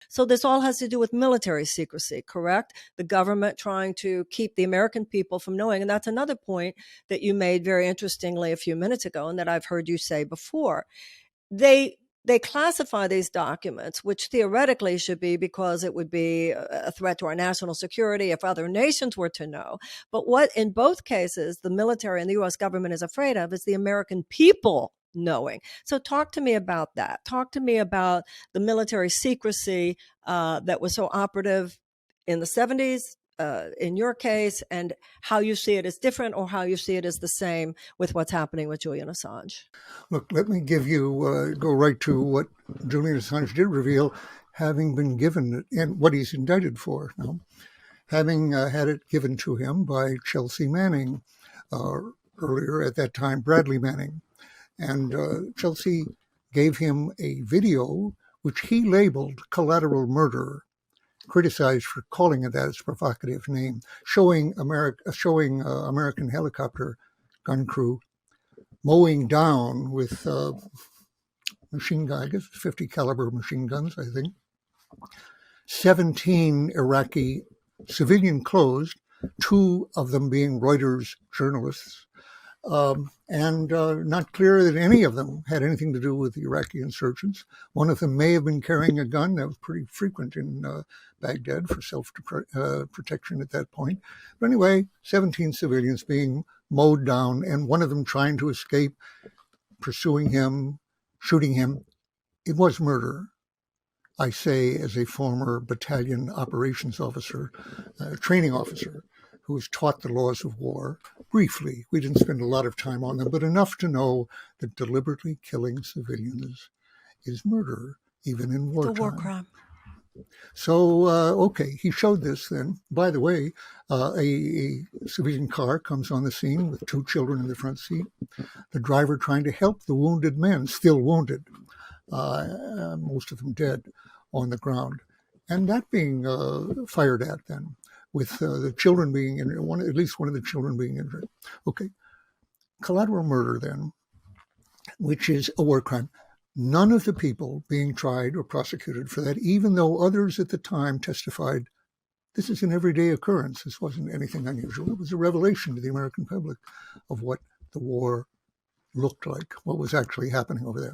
So this all has to do with military secrecy, correct? The government trying to keep the American people from knowing. And that's another point that you made very interestingly a few minutes ago, and that I've heard you say before. They classify these documents, which theoretically should be because it would be a threat to our national security if other nations were to know. But what in both cases the military and the U.S. government is afraid of is the American people knowing. So talk to me about that. Talk to me about the military secrecy that was so operative in the 70s, in your case, and how you see it as different or how you see it as the same with what's happening with Julian Assange. Look, let me give you, go right to what Julian Assange did reveal, having been given, and what he's indicted for now, having had it given to him by Chelsea Manning, earlier at that time, Bradley Manning. And Chelsea gave him a video which he labeled Collateral Murder, criticized for calling it that, its provocative name, showing American helicopter gun crew mowing down with machine gun, I guess 50 caliber machine guns, I think, 17 Iraqi civilian clothes, 2 of them being Reuters journalists, and not clear that any of them had anything to do with the Iraqi insurgents. One of them may have been carrying a gun. That was pretty frequent in Baghdad for self-protection at that point. But anyway, 17 civilians being mowed down, and one of them trying to escape, pursuing him, shooting him. It was murder. I say, as a former battalion operations officer, training officer, who was taught the laws of war briefly. We didn't spend a lot of time on them, but enough to know that deliberately killing civilians is murder, even in wartime. It's a war crime. So, okay, he showed this then. By the way, a civilian car comes on the scene with 2 children in the front seat. The driver trying to help the wounded men, still wounded, most of them dead, on the ground. And that being fired at then, with the children being injured, at least one of the children being injured. Okay, collateral murder then, which is a war crime. None of the people being tried or prosecuted for that, even though others at the time testified, this is an everyday occurrence. This wasn't anything unusual. It was a revelation to the American public of what the war looked like, what was actually happening over there.